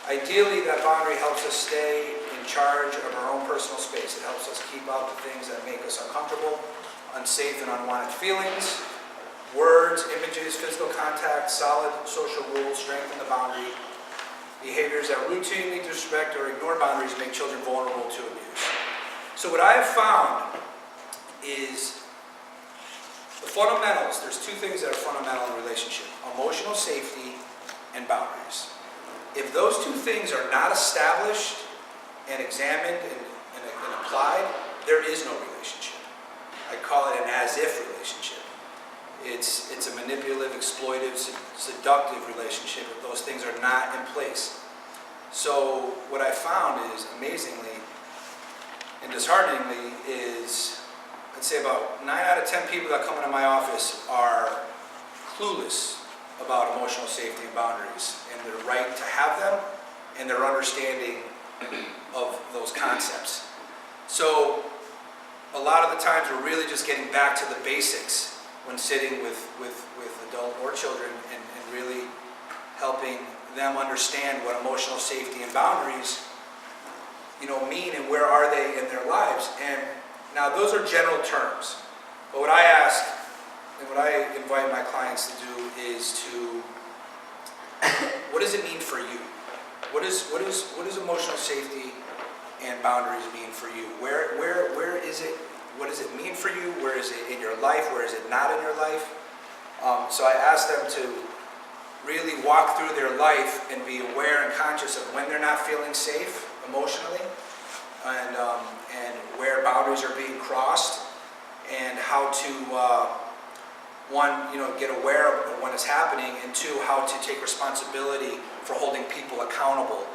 Ideally, that boundary helps us stay in charge of our own personal space. It helps us keep out the things that make us uncomfortable, unsafe and unwanted feelings. Words, images, physical contact, solid social rules strengthen the boundary. Behaviors that routinely disrespect or ignore boundaries make children vulnerable to abuse. So what I have found is the fundamentals. There's two things that are fundamental in a relationship: emotional safety and boundaries. If those two things are not established and examined and applied, there is no relationship. I call it an as-if relationship. It's a manipulative, exploitive, seductive relationship if those things are not in place. So what I found is, amazingly and dishearteningly, is I'd say about 9 out of 10 people that come into my office are clueless about emotional safety and boundaries and their right to have them and their understanding of those concepts. So a lot of the times we're really just getting back to the basics when sitting with adult or children and really helping them understand what emotional safety and boundaries mean and where are they in their lives. And now those are general terms, but what I ask and what I invite my clients to do is to, what does it mean for you? What does emotional safety and boundaries mean for you? Where is it? What does it mean for you? Where is it in your life? Where is it not in your life? So I ask them to really walk through their life and be aware and conscious of when they're not feeling safe emotionally, and where boundaries are being crossed, and how to one, get aware of when it's happening, and two, how to take responsibility for holding people accountable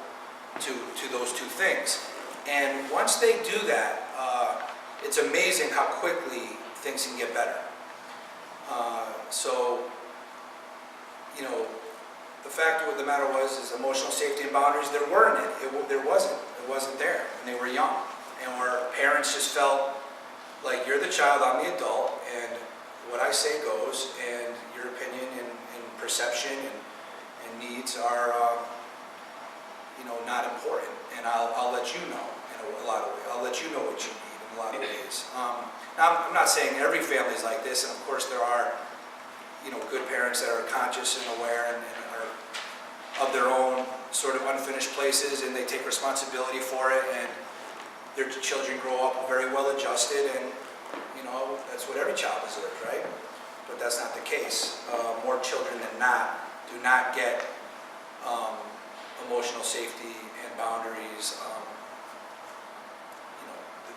to those two things. And once they do that, it's amazing how quickly things can get better. So, the fact of the matter is emotional safety and boundaries, there weren't any. There wasn't. It wasn't there, and they were young. And where parents just felt like, you're the child, I'm the adult, and what I say goes, and your opinion and perception and needs are, not important. And I'll let you know in a lot of ways. I'll let you know what you need in a lot of ways. Now, I'm not saying every family is like this, and of course there are, good parents that are conscious and aware and are of their own sort of unfinished places, and they take responsibility for it, and their children grow up very well adjusted, and that's what every child deserves, right? But that's not the case. More children than not do not get emotional safety and boundaries.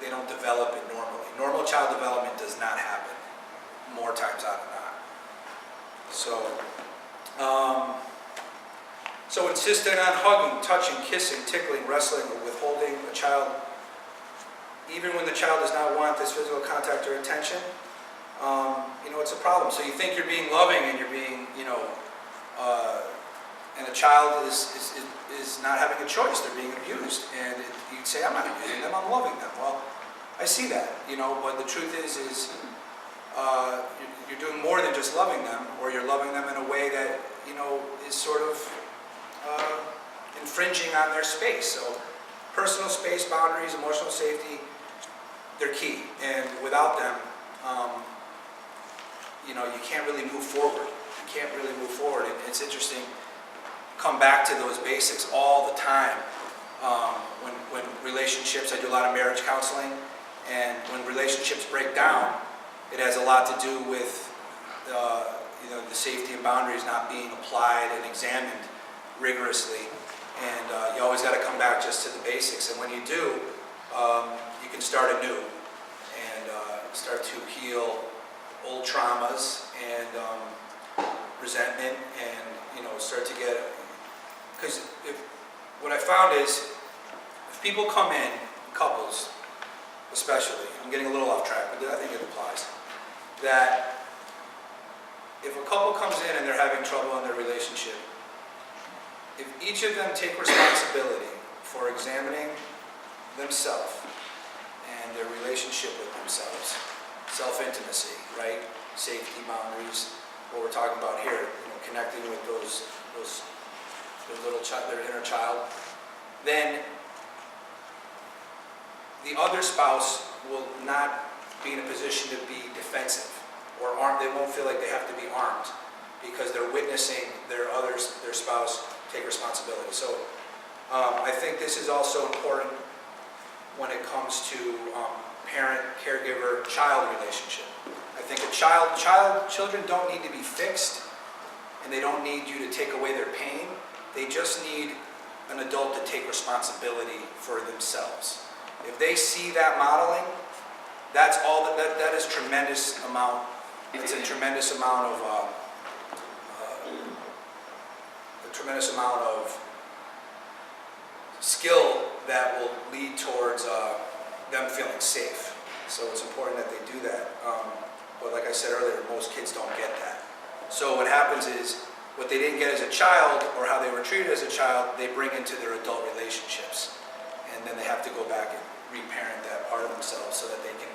They don't develop it normally. Normal child development does not happen more times out of not. So insisting on hugging, touching, kissing, tickling, wrestling, or withholding a child, even when the child does not want this physical contact or attention, it's a problem. So you think you're being loving and you're being, and the child is not having a choice. They're being abused. And you'd say, I'm not abusing them, I'm loving them. Well, I see that, but the truth is you're doing more than just loving them, or you're loving them in a way that, is sort of infringing on their space. So personal space, boundaries, emotional safety, they're key. And without them, you can't really move forward. You can't really move forward. And it's interesting, come back to those basics all the time. When relationships, I do a lot of marriage counseling, and when relationships break down, it has a lot to do with the safety and boundaries not being applied and examined rigorously. And you always got to come back just to the basics. And when you do, you can start anew and start to heal old traumas and resentment, and start to get. Because what I found is, if people come in, couples especially, I'm getting a little off track, but I think it applies, that if a couple comes in and they're having trouble in their relationship, if each of them take responsibility for examining themselves and their relationship with themselves, self-intimacy, right? Safety, boundaries, what we're talking about here, connecting with their little child, their inner child, then the other spouse will not be in a position to be defensive or armed. They won't feel like they have to be armed because they're witnessing their spouse take responsibility. So I think this is also important when it comes to parent, caregiver, child relationship. I think children don't need to be fixed, and they don't need you to take away their pain. They just need an adult to take responsibility for themselves. If they see that modeling, that's all that is tremendous amount. It's a tremendous amount of skill that will lead towards them feeling safe. So it's important that they do that. But like I said earlier, most kids don't get that. So what happens is, what they didn't get as a child, or how they were treated as a child, they bring into their adult relationships. And then they have to go back and reparent that part of themselves so that they can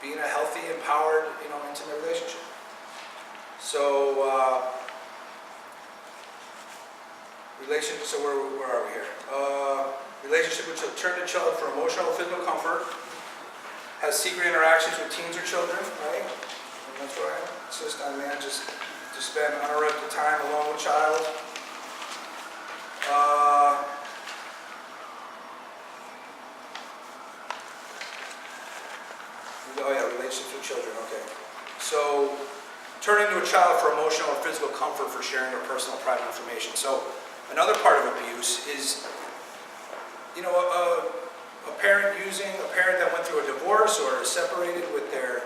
be in a healthy, empowered, intimate relationship. So, relationship, so where are we here? Relationship with children. Turn to child for emotional and physical comfort. Has secret interactions with teens or children, right? And that's where I insist on manages to spend uninterrupted time alone with child. Oh yeah, relationships with children, okay. So, turning to a child for emotional or physical comfort for sharing their personal private information. So, another part of abuse is, a parent that went through a divorce or is separated with their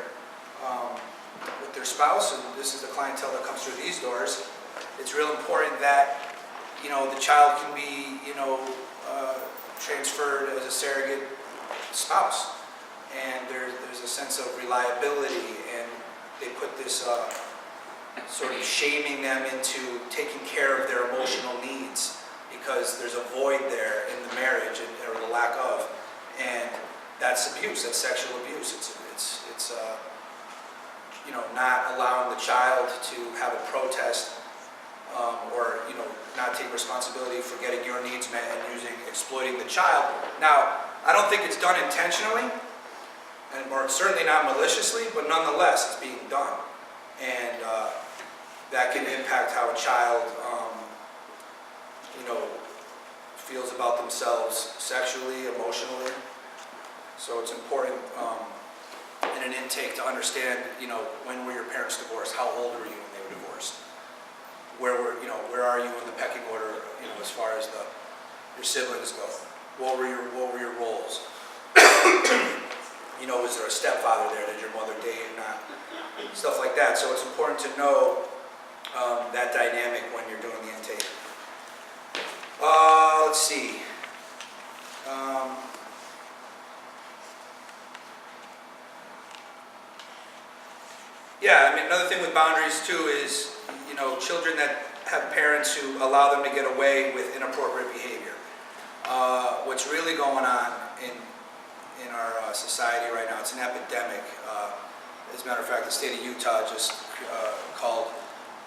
spouse, and this is the clientele that comes through these doors. It's real important that, the child can be, transferred as a surrogate spouse. And there's a sense of reliability, and they put this sort of shaming them into taking care of their emotional needs because there's a void there in the marriage or the lack of, and that's abuse. That's sexual abuse. It's not allowing the child to have a protest or not take responsibility for getting your needs met and exploiting the child. Now, I don't think it's done intentionally. Or certainly not maliciously, but nonetheless, it's being done. And that can impact how a child, feels about themselves sexually, emotionally. So it's important in an intake to understand, when were your parents divorced? How old were you when they were divorced? Where are you in the pecking order, as far as your siblings go? What were your roles? Was there a stepfather there? Did your mother date or not? Stuff like that. So it's important to know that dynamic when you're doing the intake. Let's see. Another thing with boundaries too is, children that have parents who allow them to get away with inappropriate behavior. What's really going on in our society right now, it's an epidemic. As a matter of fact, the state of Utah just called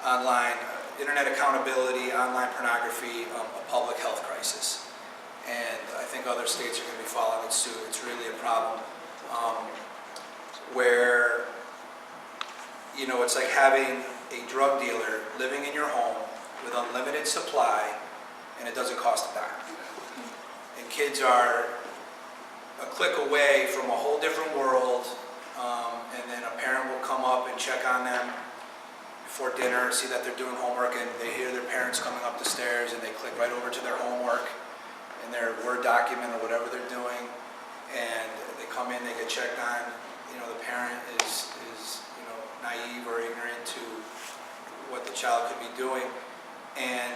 online internet accountability, online pornography, a public health crisis. And I think other states are going to be following it suit. It's really a problem where, it's like having a drug dealer living in your home with unlimited supply, and it doesn't cost a dime. And kids are a click away from a whole different world, and then a parent will come up and check on them before dinner, see that they're doing homework, and they hear their parents coming up the stairs, and they click right over to their homework in their Word document or whatever they're doing, and they come in, they get checked on. The parent is naive or ignorant to what the child could be doing, and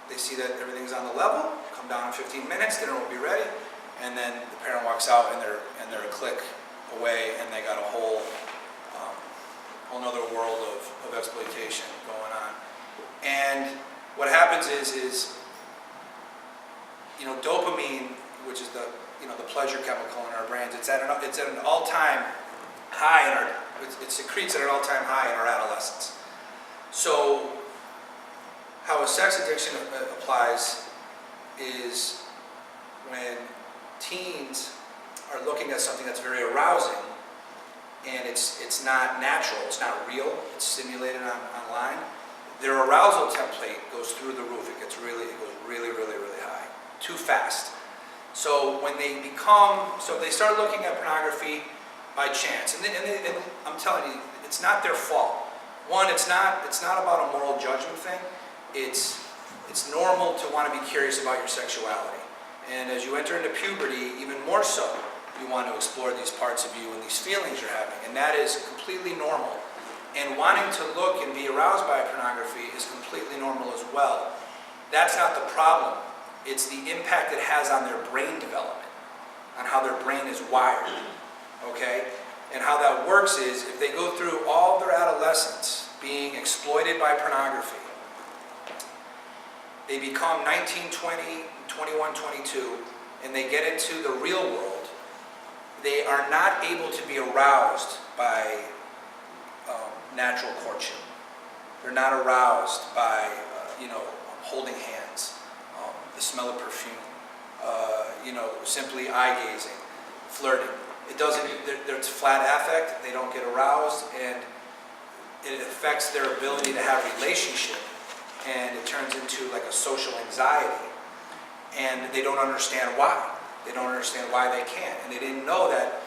they see that everything's on the level, come down in 15 minutes, dinner will be ready, and then the parent walks out and they're a click away, and they got a whole nother world of exploitation going on. And what happens is dopamine, which is the pleasure chemical in our brains, it's at an all-time high it secretes at an all-time high in our adolescence. So how a sex addiction applies is when teens are looking at something that's very arousing, and it's not natural, it's not real, it's simulated online. Their arousal template goes through the roof. It goes really high, too fast. So when they start looking at pornography by chance, and I'm telling you, it's not their fault. One, it's not about a moral judgment thing. It's normal to want to be curious about your sexuality. And as you enter into puberty, even more so, you want to explore these parts of you and these feelings you're having. And that is completely normal. And wanting to look and be aroused by pornography is completely normal as well. That's not the problem. It's the impact it has on their brain development, on how their brain is wired, okay? And how that works is, if they go through all their adolescence being exploited by pornography, they become 19, 20, 21, 22, and they get into the real world, they are not able to be aroused by natural courtship. They're not aroused by, holding hands, the smell of perfume, simply eye gazing, flirting. It doesn't, there's flat affect, they don't get aroused, and it affects their ability to have relationship, and it turns into like a social anxiety, and they don't understand why. They don't understand why they can't, and they didn't know that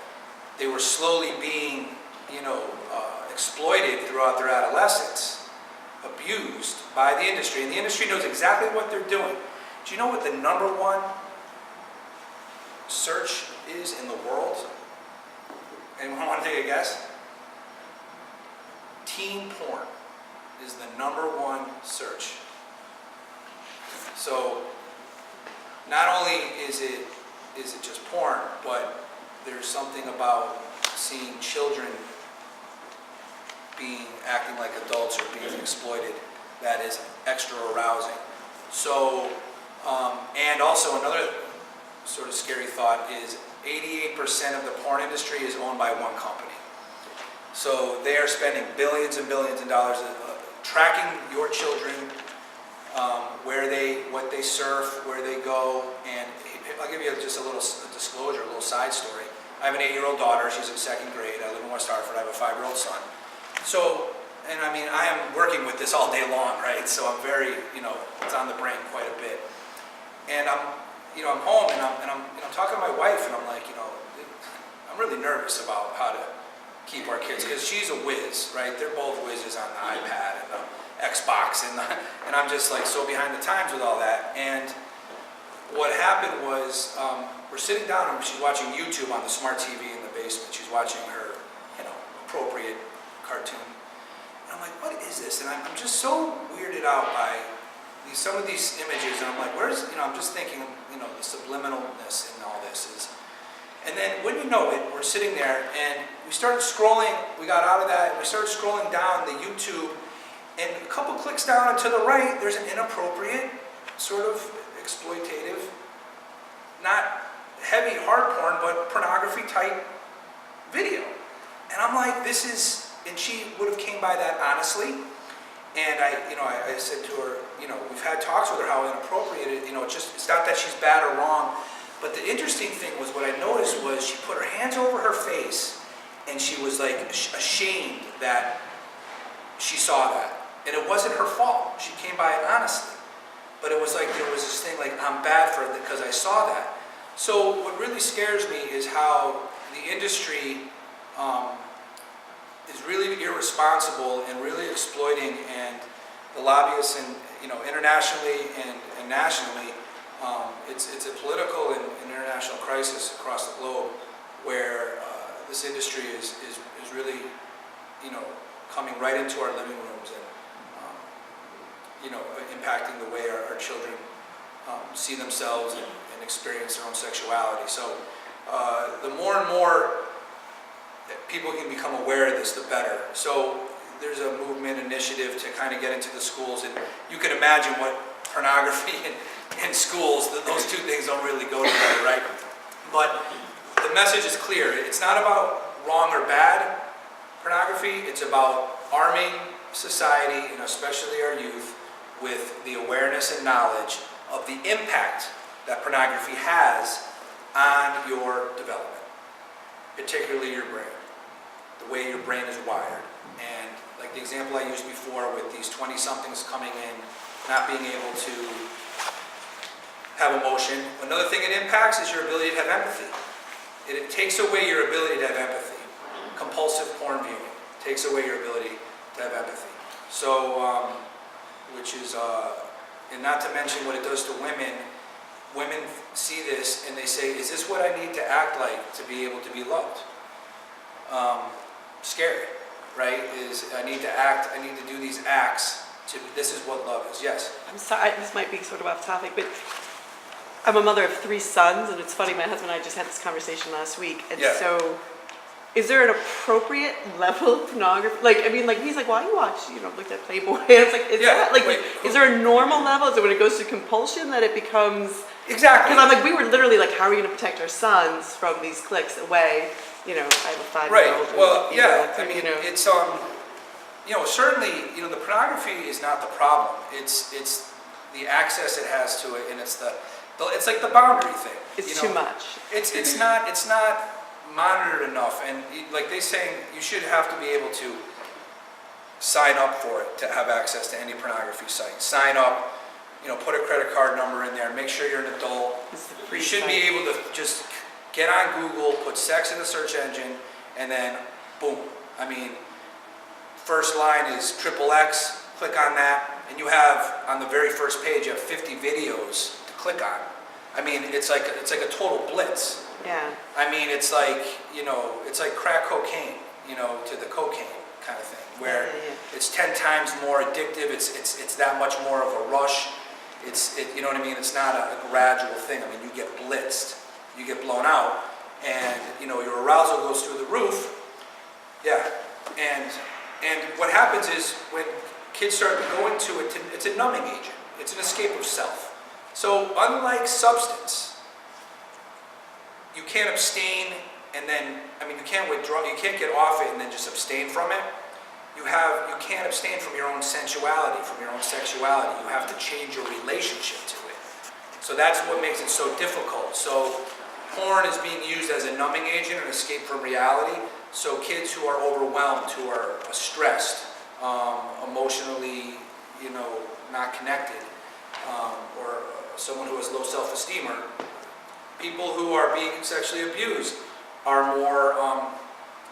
they were slowly being, exploited throughout their adolescence, abused by the industry, and the industry knows exactly what they're doing. Do you know what the #1 search is in the world? Anyone want to take a guess? Teen porn is the #1 search. So not only is it just porn, but there's something about seeing children acting like adults or being exploited that is extra arousing. So, and also another sort of scary thought is 88% of the porn industry is owned by one company. So they are spending billions and billions of dollars tracking your children, what they surf, where they go. And I'll give you just a little disclosure, a little side story. I have an 8-year-old daughter. She's in 2nd grade. I live in West Hartford. I have a 5-year-old son. So, and I mean, I am working with this all day long, right? So I'm very, it's on the brain quite a bit. And I'm home and I'm talking to my wife, and I'm like, I'm really nervous about how to keep our kids, because she's a whiz, right? They're both whizzes on the iPad and the Xbox, and I'm just like so behind the times with all that. And what happened was, we're sitting down and she's watching YouTube on the smart TV in the basement. She's watching her, appropriate cartoon. And I'm like, what is this? And I'm just so weirded out by some of these images, and I'm like, I'm just thinking, the subliminalness in all this is. And then when you know it, we're sitting there and we started scrolling, we got out of that, and we started scrolling down the YouTube, and a couple clicks down and to the right, there's an inappropriate, sort of exploitative, not heavy hard porn, but pornography type video. And I'm like, and she would have came by that honestly. And I said to her, we've had talks with her how inappropriate it, it's not that she's bad or wrong. But the interesting thing was, what I noticed was she put her hands over her face and she was like ashamed that she saw that. And it wasn't her fault. She came by it honestly. But it was like there was this thing like, I'm bad for it because I saw that. So what really scares me is how the industry is really irresponsible and really exploiting, and the lobbyists, and internationally and nationally, it's a political and international crisis across the globe, where this industry is really coming right into our living rooms and impacting the way our children see themselves and experience their own sexuality. So the more and more people can become aware of this, the better. So there's a movement initiative to kind of get into the schools, and you can imagine what pornography and schools, those two things don't really go together, right? But the message is clear. It's not about wrong or bad pornography. It's about arming society, and especially our youth, with the awareness and knowledge of the impact that pornography has on your development, particularly your brain, the way your brain is wired. And like the example I used before with these 20-somethings coming in, not being able to have emotion. Another thing it impacts is your ability to have empathy. It takes away your ability to have empathy. Compulsive porn viewing takes away your ability to have empathy. So, which is, and not to mention what it does to women. Women see this and they say, is this what I need to act like to be able to be loved? Scary, right? Is I need to act, I need to do these acts to, this is what love is, yes? I'm sorry, this might be sort of off topic, but I'm a mother of 3 sons, and it's funny, my husband and I just had this conversation last week, and Yeah. so, is there an appropriate level of pornography? Like, I mean, like, he's like, well, you watch, looked at Playboy, and it's like, is Yeah, that, like, wait, is there a normal level? Is it when it goes to compulsion that it becomes, Exactly. because I'm like, we were literally like, how are we gonna protect our sons from these clicks away? I have a 5-year-old. Right, well, and yeah, I 8-year-old, mean, it's, certainly, the pornography is not the problem. It's the access it has to it, and it's it's like the boundary thing. It's too much. It's not monitored enough, and like they saying, you should have to be able to sign up for it to have access to any pornography site. Sign up, put a credit card number in there, make sure you're an adult. You should be able to just get on Google, put sex in the search engine, and then boom. I mean, first line is XXX, click on that, and you have, on the very first page, you have 50 videos to click on. I mean, it's like a total blitz. Yeah. I mean, it's like, it's like crack cocaine, to the cocaine kind of thing, where it's 10 times more addictive, it's that much more of a rush. You know what I mean? It's not a gradual thing. I mean, you get blitzed, you get blown out, and, your arousal goes through the roof. Yeah, and what happens is when kids start going to it, it's a numbing agent. It's an escape of self. So unlike substance, you can't abstain and then, you can't withdraw, you can't get off it and then just abstain from it. You can't abstain from your own sensuality, from your own sexuality. You have to change your relationship to it. So that's what makes it so difficult. So porn is being used as a numbing agent, an escape from reality. So kids who are overwhelmed, who are stressed, emotionally, not connected, or someone who has low self-esteem, or people who are being sexually abused are more,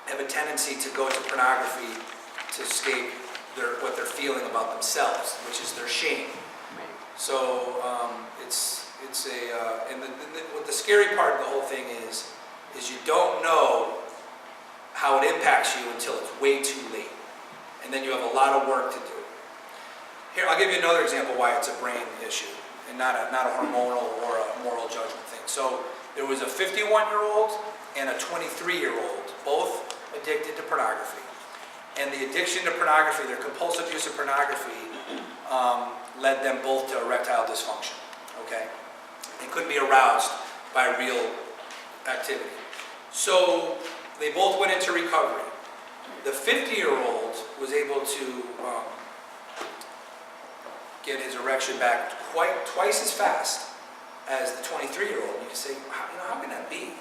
have a tendency to go to pornography to escape what they're feeling about themselves, which is their shame. So what the scary part of the whole thing is you don't know how it impacts you until it's way too late. And then you have a lot of work to do. Here, I'll give you another example why it's a brain issue and not a hormonal or a moral judgment thing. So there was a 51-year-old and a 23-year-old, both addicted to pornography. And the addiction to pornography, their compulsive use of pornography, led them both to erectile dysfunction, okay? They couldn't be aroused by real activity. So they both went into recovery. The 50-year-old was able to get his erection back twice as fast as the 23-year-old. You can say, how can that be?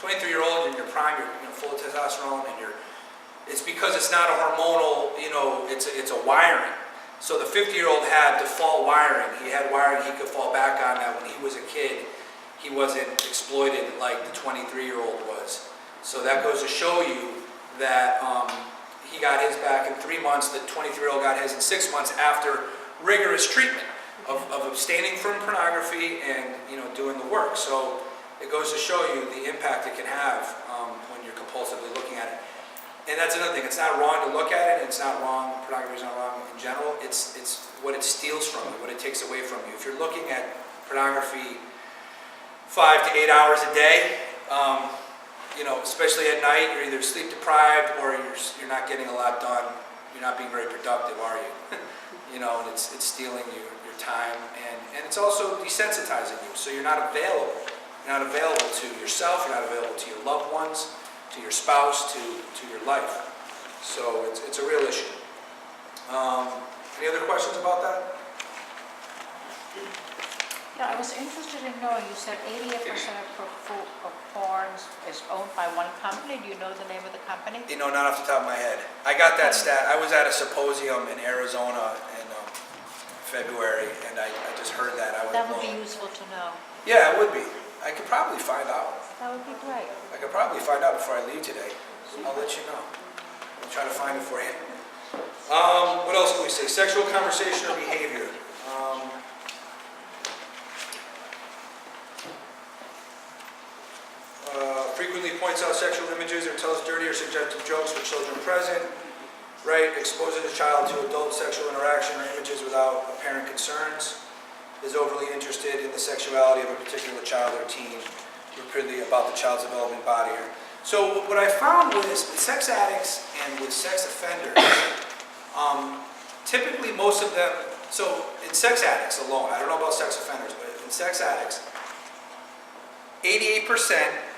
23-year-old, you're in your prime, you're full of testosterone, and it's because it's not a hormonal, it's a wiring. So the 50-year-old had default wiring. He had wiring he could fall back on that when he was a kid. He wasn't exploited like the 23-year-old was. So that goes to show you that he got his back in 3 months, the 23-year-old got his in 6 months after rigorous treatment of abstaining from pornography and doing the work. So it goes to show you the impact it can have when you're compulsively looking at it. And that's another thing. It's not wrong to look at it. It's not wrong. Pornography is not wrong in general. It's what it steals from you, what it takes away from you. If you're looking at pornography 5 to 8 hours a day, especially at night, you're either sleep deprived or you're not getting a lot done. You're not being very productive, are you? And it's stealing your time, and it's also desensitizing you. So you're not available. You're not available to yourself. You're not available to your loved ones, to your spouse, to your life. So it's a real issue. Any other questions about that? Yeah, I was interested in knowing, you said 88% of porn is owned by one company. Do you know the name of the company? You know, not off the top of my head. I got that stat. I was at a symposium in Arizona in February, and I just heard that. That would be useful to know. Yeah, it would be. I could probably find out. That would be great. I could probably find out before I leave today. I'll let you know. I'll try to find it for you. What else can we say? Sexual conversation or behavior. Frequently points out sexual images or tells dirty or suggestive jokes for children present. Right? Exposes a child to adult sexual interaction or images without apparent concerns. Is overly interested in the sexuality of a particular child or teen. Repeatedly about the child's developing body. So what I found with sex addicts and with sex offenders, typically most of them, so in sex addicts alone, I don't know about sex offenders, but in sex addicts, 88%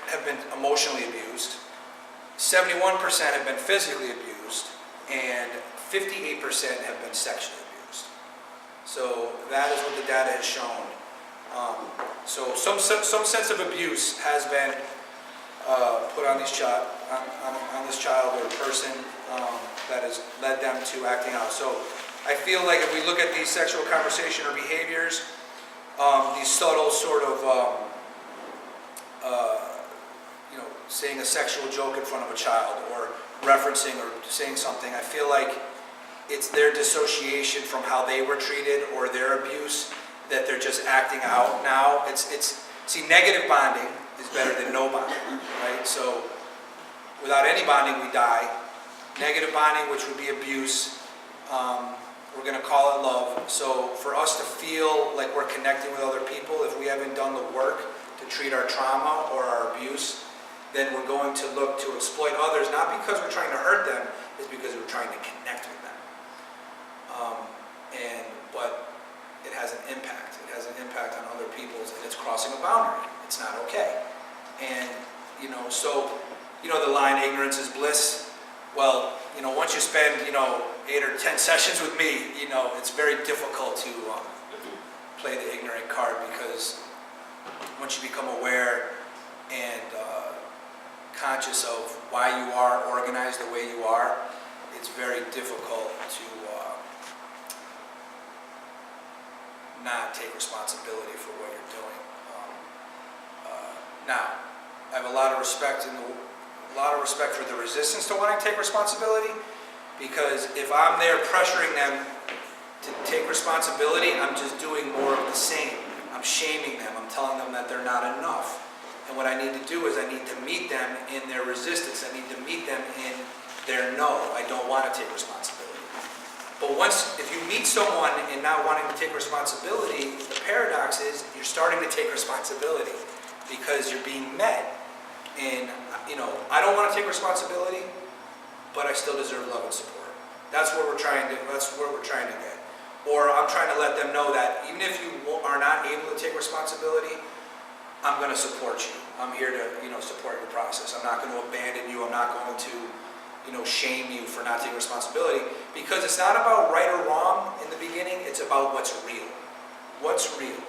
have been emotionally abused, 71% have been physically abused, and 58% have been sexually abused. So that is what the data has shown. So some sense of abuse has been put on this child or person that has led them to acting out. So I feel like if we look at these sexual conversation or behaviors, these subtle sort of saying a sexual joke in front of a child or referencing or saying something, I feel like it's their dissociation from how they were treated or their abuse that they're just acting out now. See, negative bonding is better than no bonding, right? So without any bonding, we die. Negative bonding, which would be abuse, we're going to call it love. So for us to feel like we're connecting with other people, if we haven't done the work to treat our trauma or our abuse, then we're going to look to exploit others, not because we're trying to hurt them, it's because we're trying to connect with them. But it has an impact. It has an impact on other people's, and it's crossing a boundary. It's not okay. And, so, the line, ignorance is bliss. Well, once you spend, 8 or 10 sessions with me, it's very difficult to play the ignorant card, because once you become aware and conscious of why you are organized the way you are, it's very difficult to not take responsibility for what you're doing. Now, I have a lot of respect for the resistance to wanting to take responsibility, because if I'm there pressuring them to take responsibility, I'm just doing more of the same. I'm shaming them. I'm telling them that they're not enough. And what I need to do is I need to meet them in their resistance. I need to meet them in their no. I don't want to take responsibility. But if you meet someone in not wanting to take responsibility, the paradox is you're starting to take responsibility because you're being met. And, I don't want to take responsibility, but I still deserve love and support. That's where we're trying to get. Or I'm trying to let them know that even if you are not able to take responsibility, I'm going to support you. I'm here to, support your process. I'm not going to abandon you. I'm not going to, shame you for not taking responsibility, because it's not about right or wrong in the beginning. It's about what's real. What's real?